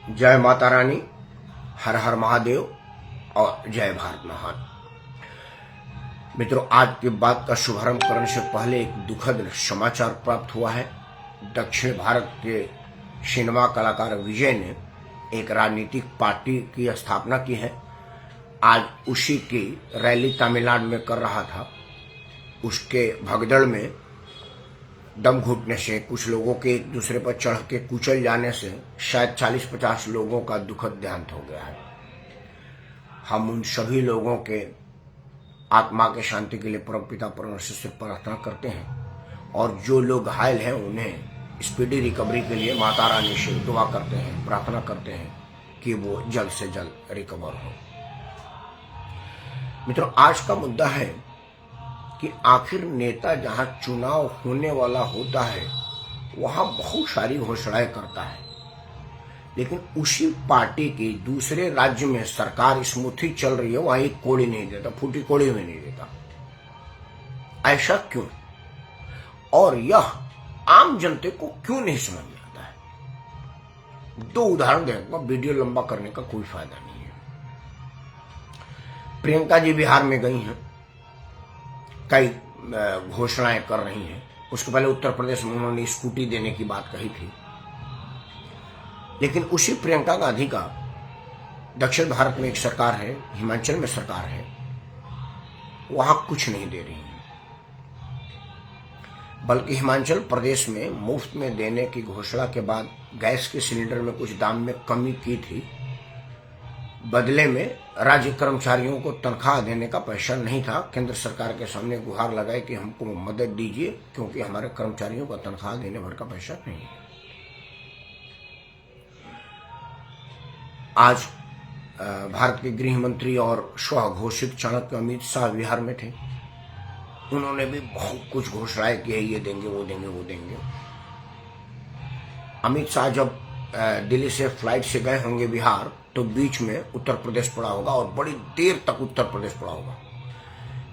जय माता रानी, हर हर महादेव और जय भारत महान। मित्रों, आज की बात का शुभारंभ करने से पहले एक दुखद समाचार प्राप्त हुआ है। दक्षिण भारत के सिनेमा कलाकार विजय ने एक राजनीतिक पार्टी की स्थापना की है। आज उसी की रैली तमिलनाडु में कर रहा था। उसके भगदड़ में दम घुटने से, कुछ लोगों के एक दूसरे पर चढ़ के कुचल जाने से शायद 40-50 लोगों का दुखद देहांत हो गया है। हम उन सभी लोगों के आत्मा के शांति के लिए परमपिता परमेश्वर से प्रार्थना करते हैं और जो लोग घायल हैं उन्हें स्पीडी रिकवरी के लिए माता रानी से दुआ करते हैं, प्रार्थना करते हैं कि वो जल्द से जल्द रिकवर हो। मित्रों, आज का मुद्दा है कि आखिर नेता जहां चुनाव होने वाला होता है वहां बहुत सारी घोषणाएं करता है, लेकिन उसी पार्टी की दूसरे राज्य में सरकार स्मूथी चल रही है, वहां एक कोड़ी नहीं देता, फूटी कोड़ी में नहीं देता। ऐसा क्यों? और यह आम जनता को क्यों नहीं समझ में आता है? दो उदाहरण देगा, वीडियो लंबा करने का कोई फायदा नहीं है। प्रियंका जी बिहार में गई हैं, कई घोषणाएं कर रही हैं। उसके पहले उत्तर प्रदेश में उन्होंने स्कूटी देने की बात कही थी, लेकिन उसी प्रियंका गांधी का दक्षिण भारत में एक सरकार है, हिमाचल में सरकार है, वहां कुछ नहीं दे रही है। बल्कि हिमाचल प्रदेश में मुफ्त में देने की घोषणा के बाद गैस के सिलेंडर में कुछ दाम में कमी की थी। बदले में राज्य कर्मचारियों को तनख्वाह देने का पैसा नहीं था। केंद्र सरकार के सामने गुहार लगाए कि हमको मदद दीजिए, क्योंकि हमारे कर्मचारियों को तनख्वाह देने भर का पैसा नहीं है। आज भारत के गृह मंत्री और स्वघोषित चाणक्य अमित शाह बिहार में थे। उन्होंने भी बहुत कुछ घोषणाएं की है, ये देंगे, वो देंगे, वो देंगे। अमित शाह जब दिल्ली से फ्लाइट से गए होंगे बिहार, तो बीच में उत्तर प्रदेश पड़ा होगा और बड़ी देर तक उत्तर प्रदेश पड़ा होगा।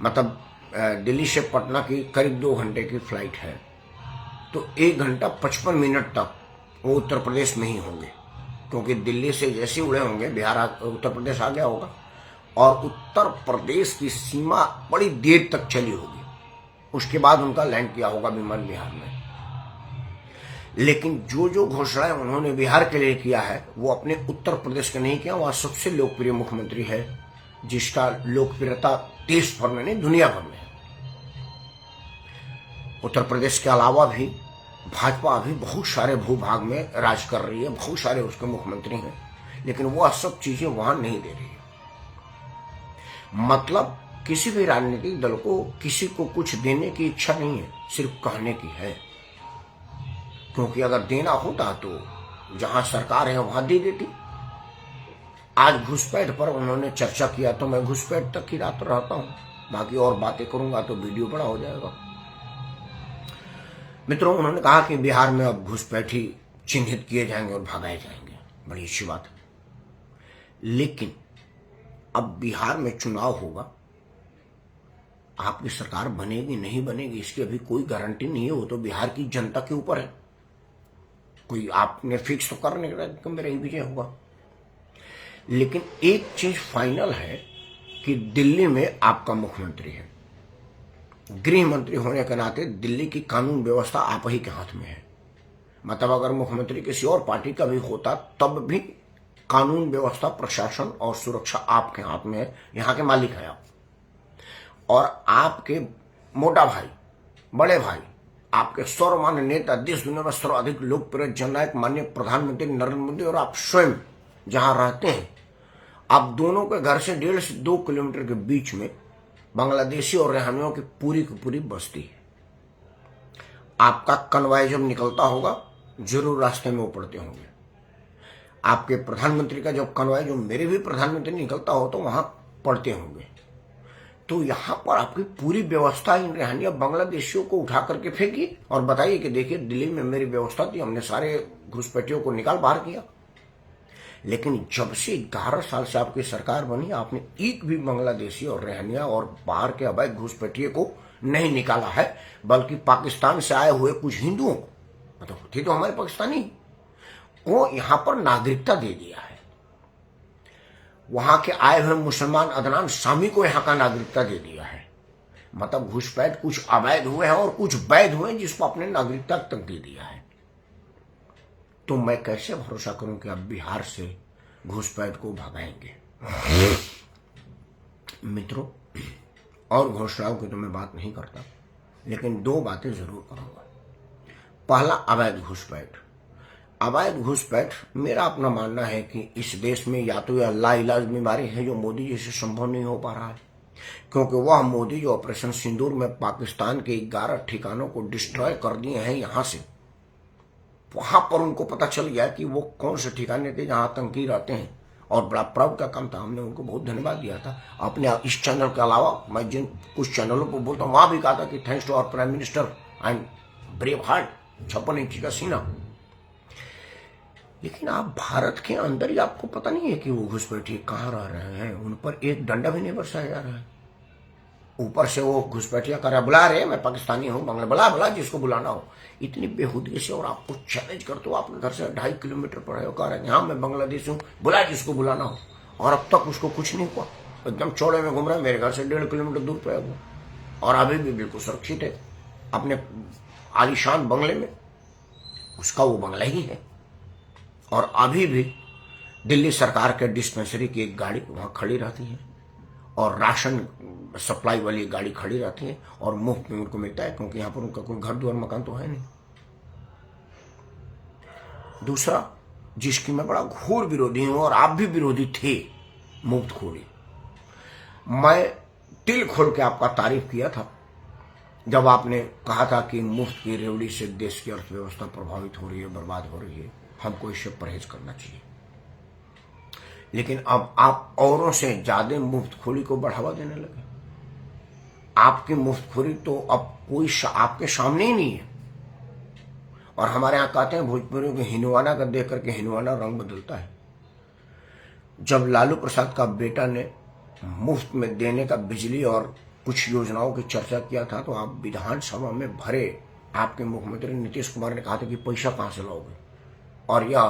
मतलब दिल्ली से पटना की करीब 2 घंटे की फ्लाइट है, तो 1 घंटा 55 मिनट तक वो उत्तर प्रदेश में ही होंगे, क्योंकि दिल्ली से जैसे उड़े होंगे बिहार उत्तर प्रदेश आ गया होगा और उत्तर प्रदेश की सीमा बड़ी देर तक चली होगी। उसके बाद उनका लैंड किया होगा विमान बिहार में। लेकिन जो जो घोषणाएं उन्होंने बिहार के लिए किया है वो अपने उत्तर प्रदेश के नहीं किया। वहां सबसे लोकप्रिय मुख्यमंत्री है, जिसका लोकप्रियता देश भर में नहीं, दुनिया भर में है। उत्तर प्रदेश के अलावा भी भाजपा अभी बहुत सारे भूभाग में राज कर रही है, बहुत सारे उसके मुख्यमंत्री हैं, लेकिन वह सब चीजें वहां नहीं दे रही है। मतलब किसी भी राजनीतिक दल को किसी को कुछ देने की इच्छा नहीं है, सिर्फ कहने की है। क्योंकि अगर देना होता तो जहां सरकार है वहां दे देती। आज घुसपैठ पर उन्होंने चर्चा किया, तो मैं घुसपैठ तक ही रात रहता हूं, बाकी और बातें करूंगा तो वीडियो बड़ा हो जाएगा। मित्रों, उन्होंने कहा कि बिहार में अब घुसपैठी चिन्हित किए जाएंगे और भगाए जाएंगे। बड़ी अच्छी बात है, लेकिन अब बिहार में चुनाव होगा, आपकी सरकार बनेगी नहीं बनेगी इसकी अभी कोई गारंटी नहीं है। वो तो बिहार की जनता के ऊपर है। कोई आपने फिक्स तो करने का मेरा ही विजय होगा। लेकिन एक चीज फाइनल है कि दिल्ली में आपका मुख्यमंत्री है, गृह मंत्री होने के नाते दिल्ली की कानून व्यवस्था आप ही के हाथ में है। मतलब अगर मुख्यमंत्री किसी और पार्टी का भी होता तब भी कानून व्यवस्था, प्रशासन और सुरक्षा आपके हाथ में है। यहां के मालिक है आप, और आपके मोटा भाई, बड़े भाई, आपके सर्वमान्य नेता, देश दुनिया में सर्वाधिक लोकप्रिय जननायक माननीय प्रधानमंत्री नरेंद्र मोदी और आप स्वयं जहां रहते हैं, आप दोनों के घर से 1.5 से 2 किलोमीटर के बीच में बांग्लादेशी और रेहानियों की पूरी बस्ती है। आपका कन्वाय जब निकलता होगा जरूर रास्ते में वो पड़ते होंगे। आपके प्रधानमंत्री का जब कन्वाय, जो मेरे भी प्रधानमंत्री निकलता हो, तो वहां पड़ते होंगे। तो यहां पर आपकी पूरी व्यवस्था इन रेहानिया बांग्लादेशियों को उठा करके फेंकी और बताइए कि देखिए दिल्ली में मेरी व्यवस्था थी, हमने सारे घुसपैठियों को निकाल बाहर किया। लेकिन जब से 11 साल से आपकी सरकार बनी, आपने एक भी बांग्लादेशी और रेहानिया और बाहर के अवैध घुसपैठियों को नहीं निकाला है, बल्कि पाकिस्तान से आए हुए कुछ हिंदुओं को, मतलब थे तो हमारे पाकिस्तानी, को यहां पर नागरिकता दे दिया है। वहां के आए हुए मुसलमान अदनान सामी को यहां का नागरिकता दे दिया है। मतलब घुसपैठ कुछ अवैध हुए हैं और कुछ वैध हुए जिसको अपने नागरिकता तक दे दिया है। तो मैं कैसे भरोसा करूं कि अब बिहार से घुसपैठ को भगाएंगे। मित्रों, और घोषणाओं की तो मैं बात नहीं करता, लेकिन दो बातें जरूर करूंगा। पहला, अवैध घुसपैठ। अवैध घुसपैठ मेरा अपना मानना है कि इस देश में या तो यह लाइलाज बीमारी है जो मोदी जी से संभव नहीं हो पा रहा है, क्योंकि वह मोदी जो ऑपरेशन सिंदूर में पाकिस्तान के 11 ठिकानों को डिस्ट्रॉय कर दिए हैं, यहां से वहां पर उनको पता चल गया कि वो कौन से ठिकाने थे जहां आतंकी रहते हैं, और बड़ा प्राउड का काम था। हमने उनको बहुत धन्यवाद दिया था। अपने इस चैनल के अलावा मैं जिन कुछ चैनलों पर बोलता हूँ वहां भी कहा था कि thanks to our prime minister and brave heart, 56 इंची का सीना। लेकिन आप भारत के अंदर ही आपको पता नहीं है कि वो घुसपैठी कहाँ रह रहे हैं, उन पर एक डंडा भी नहीं बरसाया जा रहा है। ऊपर से वो घुसपैठिया कर रहा, बुला रहे मैं पाकिस्तानी हूँ, बंगला बुला जिसको बुलाना हो, इतनी बेहूदगी से। और आपको चैलेंज करते हो, आपने घर से 2.5 किलोमीटर पर है, कह रहे हैं हाँ मैं बांग्लादेश हूँ, बुला जिसको बुलाना हो। और अब तक उसको कुछ नहीं हुआ, एकदम चौड़े में घूम रहा है। मेरे घर से 1.5 किलोमीटर दूर पे है वो, और अभी भी बिल्कुल सुरक्षित है अपने आलीशान बंगले में। उसका वो बंगला ही है। और अभी भी दिल्ली सरकार के डिस्पेंसरी की एक गाड़ी वहां खड़ी रहती है, और राशन सप्लाई वाली गाड़ी खड़ी रहती है, और मुफ्त में उनको मिलता है, क्योंकि यहां पर उनका कोई घर द्वार मकान तो है नहीं। दूसरा, जिसकी मैं बड़ा घोर विरोधी हूं और आप भी विरोधी थे, मुफ्तखोरी। मैं दिल खोल के आपका तारीफ किया था जब आपने कहा था कि मुफ्त की रेवड़ी से देश की अर्थव्यवस्था प्रभावित हो रही है, बर्बाद हो रही है, हमको इससे परहेज करना चाहिए। लेकिन अब आप औरों से ज्यादा मुफ्तखोरी को बढ़ावा देने लगे। आपकी मुफ्तखोरी तो अब कोई आपके सामने ही नहीं है। और हमारे यहां कहते हैं भोजपुरी के हिनवाना का देख करके हिनवाना रंग बदलता है। जब लालू प्रसाद का बेटा ने मुफ्त में देने का बिजली और कुछ योजनाओं की चर्चा किया था, तो आप विधानसभा में भरे आपके मुख्यमंत्री नीतीश कुमार ने कहा था कि पैसा कहां से लाओगे, और यह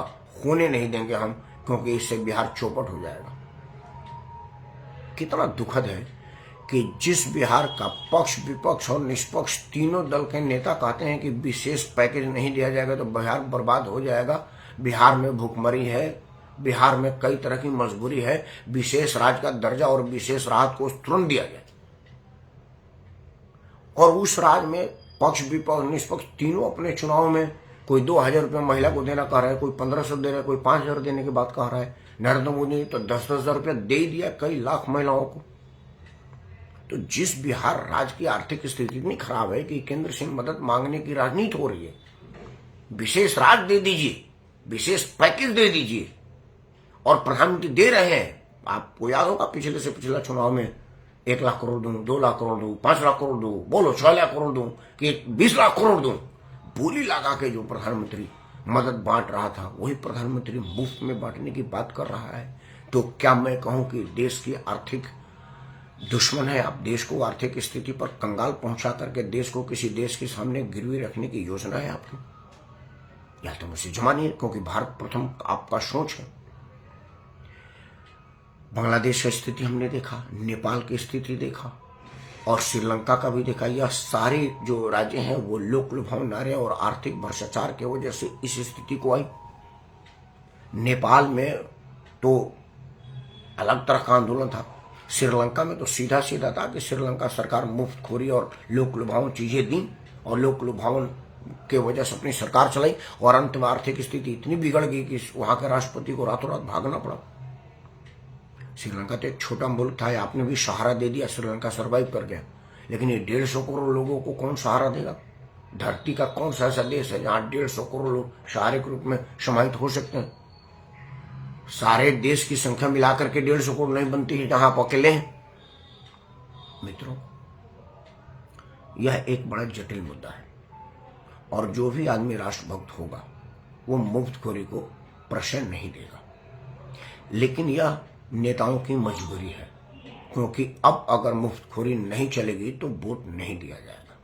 होने नहीं देंगे हम, क्योंकि इससे बिहार चौपट हो जाएगा। कितना दुखद है कि जिस बिहार का पक्ष विपक्ष और निष्पक्ष तीनों दल के नेता कहते हैं कि विशेष पैकेज नहीं दिया जाएगा तो बिहार बर्बाद हो जाएगा, बिहार में भूखमरी है, बिहार में कई तरह की मजबूरी है, विशेष राज्य का दर्जा और विशेष राहत को तुरंत दिया जाए। और उस राज्य में पक्ष विपक्ष निष्पक्ष तीनों अपने चुनाव में कोई 2,000 रुपये महिला को देना कह रहा है, कोई 1,500 दे रहा है, कोई 5,000 देने की बात कह रहा है। नरेंद्र मोदी ने तो 10,000 रुपया दे दिया कई लाख महिलाओं को। तो जिस बिहार राज्य की आर्थिक स्थिति इतनी खराब है कि केंद्र से मदद मांगने की राजनीति हो रही है, विशेष राज्य दे दीजिए, विशेष पैकेज दे दीजिए, और प्रधानमंत्री दे रहे हैं। आपको याद होगा पिछले से पिछला चुनाव में 1 लाख करोड़ दूं, 2 लाख करोड़ दूं, 5 लाख करोड़ दूं, बोलो 6 लाख करोड़ दूं कि 20 लाख करोड़ दूं, बोली लगा के जो प्रधानमंत्री मदद बांट रहा था, वही प्रधानमंत्री मुफ्त में बांटने की बात कर रहा है। तो क्या मैं कहूं कि देश की आर्थिक दुश्मन है आप? देश को आर्थिक स्थिति पर कंगाल पहुंचा करके देश को किसी देश के सामने गिरवी रखने की योजना है आपकी? या तो मुझसे जमा नहीं है, क्योंकि भारत प्रथम आपका सोच है। बांग्लादेश की स्थिति हमने देखा, नेपाल की स्थिति देखा, और श्रीलंका का भी देखा। यह सारे जो राज्य हैं वो लोक लुभावन नारे और आर्थिक भ्रष्टाचार की वजह से इस स्थिति को आई। नेपाल में तो अलग तरह का आंदोलन था, श्रीलंका में तो सीधा सीधा था कि श्रीलंका सरकार मुफ्तखोरी और लोक लुभावन चीजें दी, और लोक लुभावन के वजह से अपनी सरकार चलाई, और अंत में आर्थिक स्थिति इतनी बिगड़ गई कि वहां के राष्ट्रपति को रातों रात भागना पड़ा। श्रीलंका तो एक छोटा मुल्क था, आपने भी सहारा दे दिया, श्रीलंका सर्वाइव कर गया। लेकिन ये 150 करोड़ लोगों को कौन सहारा देगा? धरती का कौन सा ऐसा देश है जहां 150 करोड़ लोग सहारे के रूप में समाहित हो सकते हैं? सारे देश की संख्या मिलाकर के 150 करोड़ नहीं बनती है जहां आप अकेले हैं। मित्रों, यह एक बड़ा जटिल मुद्दा है, और जो भी आदमी राष्ट्रभक्त होगा वो मुफ्तखोरी को प्रश्रय नहीं देगा। लेकिन यह नेताओं की मजबूरी है, क्योंकि अब अगर मुफ्तखोरी नहीं चलेगी तो वोट नहीं दिया जाएगा।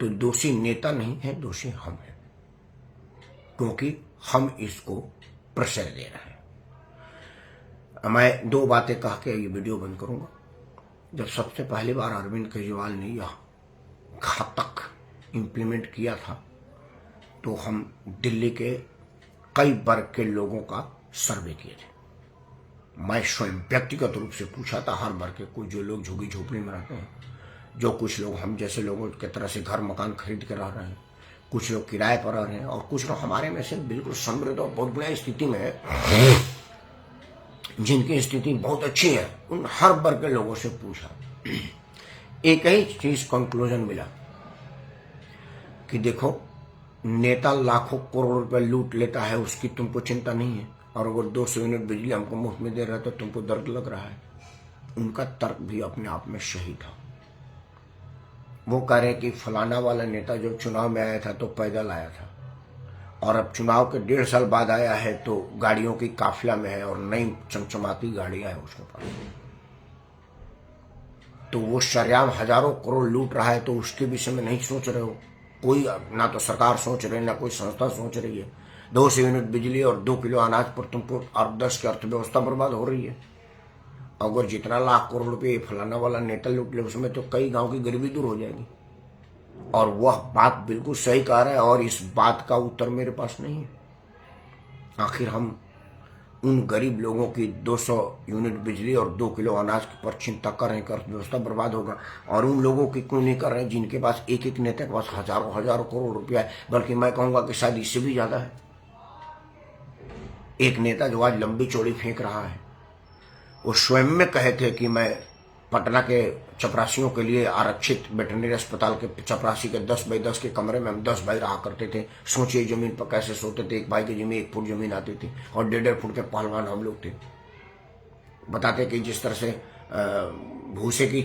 तो दोषी नेता नहीं है, दोषी हम हैं, क्योंकि हम इसको प्रश्रय दे रहे हैं। मैं 2 बातें कह के ये वीडियो बंद करूंगा। जब सबसे पहली बार अरविंद केजरीवाल ने यह घातक इम्प्लीमेंट किया था तो हम दिल्ली के कई वर्ग के लोगों का सर्वे किए थे। मैं स्वयं व्यक्तिगत रूप से पूछा था हर वर्ग के, कुछ जो लोग झुग्गी झोपड़ी में रहते हैं, जो कुछ लोग हम जैसे लोगों की तरह से घर मकान खरीद के रह रहे हैं, कुछ लोग किराए पर रह रहे हैं और कुछ लोग हमारे में से बिल्कुल समृद्ध और बहुत बढ़िया स्थिति में है, जिनकी स्थिति बहुत अच्छी है। उन हर वर्ग के लोगों से पूछा, एक ही चीज कंक्लूजन मिला कि देखो, नेता लाखों करोड़ रुपए लूट लेता है, उसकी तुमको चिंता नहीं है, और अगर 200 यूनिट बिजली हमको मुफ्त में दे रहा है तो तुमको दर्द लग रहा है। उनका तर्क भी अपने आप में सही था। वो कह रहे कि फलाना वाला नेता जब चुनाव में आया था तो पैदल आया था, और अब चुनाव के 1.5 साल बाद आया है तो गाड़ियों की काफिला में है और नई चमचमाती गाड़ियां है उसके पास। तो वो शरेआम हजारों करोड़ लूट रहा है, तो उसके विषय में नहीं सोच रहे हो? कोई ना तो सरकार सोच रही है, ना कोई संस्था सोच रही है। 200 यूनिट बिजली और 2 किलो अनाज पर तुमको अरब 10 की अर्थव्यवस्था बर्बाद हो रही है। अगर जितना लाख करोड़ रुपये फलाना वाला नेता लूट ले, उसमें तो कई गांव की गरीबी दूर हो जाएगी। और वह बात बिल्कुल सही कह रहा है, और इस बात का उत्तर मेरे पास नहीं है। आखिर हम उन गरीब लोगों की 200 यूनिट बिजली और 2 किलो अनाज पर चिंता कर रहे हैं कि अर्थव्यवस्था बर्बाद होगा, और उन लोगों की क्यों नहीं कर रहे हैं जिनके पास एक एक नेता के पास हजारों हजारों करोड़ रुपया है, बल्कि मैं कहूंगा कि शायद इससे भी ज्यादा है। एक नेता जो आज लंबी चौड़ी फेंक रहा है, वो स्वयं में कहे थे कि मैं पटना के चपरासियों के लिए आरक्षित वेटरनरी अस्पताल के चपरासी के 10 बाई 10 के कमरे में हम 10 भाई रहा करते थे। सोचिए जमीन पर कैसे सोते थे, एक भाई की जमीन 1 फुट जमीन आती थी और 1.5 फुट के पहलवान हम लोग थे। बताते कि जिस तरह से भूसे की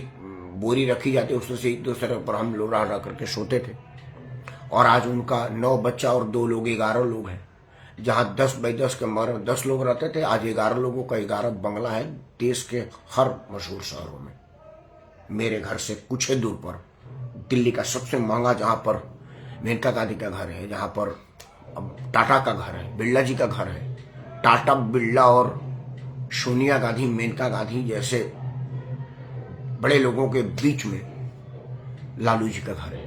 बोरी रखी जाती है उस तरह से एक दूसरे पर हम लोग रह करके सोते थे। और आज उनका 9 बच्चा और 2 लोग 11 लोग हैं। जहां 10 बाई 10 के मर 10 लोग रहते थे, आज 11 लोगों का 11 बंगला है देश के हर मशहूर शहरों में। मेरे घर से कुछ ही दूर पर दिल्ली का सबसे महंगा, जहां पर मेनका गांधी का घर है, जहां पर अब टाटा का घर है, बिरला जी का घर है। टाटा, बिरला और सोनिया गांधी, मेनका गांधी जैसे बड़े लोगों के बीच में लालू जी का घर है।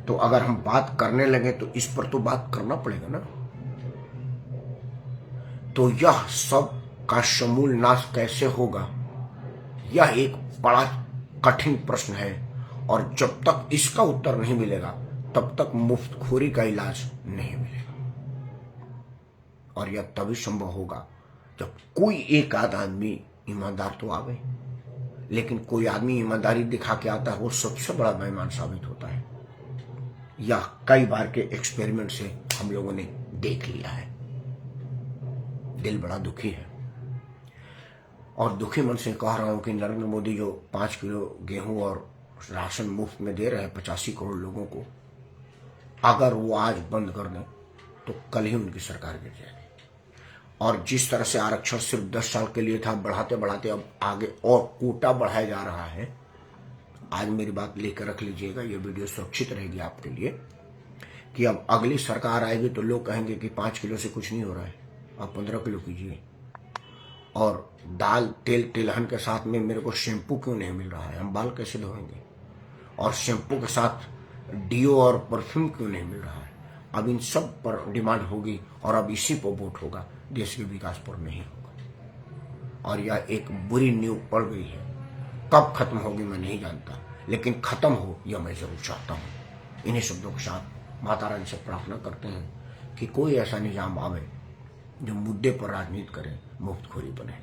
तो अगर हम बात करने लगे तो इस पर तो बात करना पड़ेगा ना। तो यह सब का समूल नाश कैसे होगा, यह एक बड़ा कठिन प्रश्न है, और जब तक इसका उत्तर नहीं मिलेगा तब तक मुफ्तखोरी का इलाज नहीं मिलेगा। और यह तभी संभव होगा जब कोई एक आध आदमी ईमानदार तो आवे, लेकिन कोई आदमी ईमानदारी दिखा के आता है वो सबसे बड़ा बेईमान साबित होता है। यह कई बार के एक्सपेरिमेंट से हम लोगों ने देख लिया है। दिल बड़ा दुखी है, और दुखी मन से कह रहा हूं कि नरेंद्र मोदी जो 5 किलो गेहूं और राशन मुफ्त में दे रहे हैं 85 करोड़ लोगों को, अगर वो आज बंद कर दें तो कल ही उनकी सरकार गिर जाएगी। और जिस तरह से आरक्षण सिर्फ 10 साल के लिए था, बढ़ाते बढ़ाते अब आगे और कोटा बढ़ाया जा रहा है। आज मेरी बात लेकर रख लीजिएगा, ये वीडियो सुरक्षित रहेगी आपके लिए, कि अब अगली सरकार आएगी तो लोग कहेंगे कि 5 किलो से कुछ नहीं हो रहा है, आप 15 किलो कीजिए। और दाल, तेल, तिलहन के साथ में मेरे को शैम्पू क्यों नहीं मिल रहा है, हम बाल कैसे धोएंगे? और शैम्पू के साथ डीओ और परफ्यूम क्यों नहीं मिल रहा है? अब इन सब पर डिमांड होगी और अब इसी पर वोट होगा, देश के विकास पर नहीं होगा। और यह एक बुरी नींव पड़ गई है। कब खत्म होगी मैं नहीं जानता, लेकिन खत्म हो यह मैं जरूर चाहता हूँ। इन्हीं शब्दों के साथ माता रानी से प्रार्थना करते हैं कि कोई ऐसा निजाम आवे जो मुद्दे पर राजनीति करे, मुफ्तखोरी बने।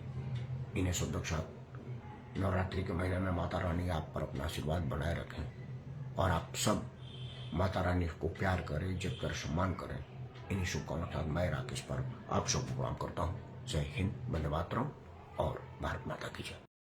इन्हें शब्दों के साथ नवरात्रि के महीने में माता रानी आप पर अपना आशीर्वाद बनाए रखें, और आप सब माता रानी को प्यार करें, इज्जत करें, सम्मान करें। इन्हीं शुभकामनाओं के साथ मैं राकेश पर आप सबको प्रणाम करता हूँ। जय हिंद, वंदे मातरम और भारत माता की जय।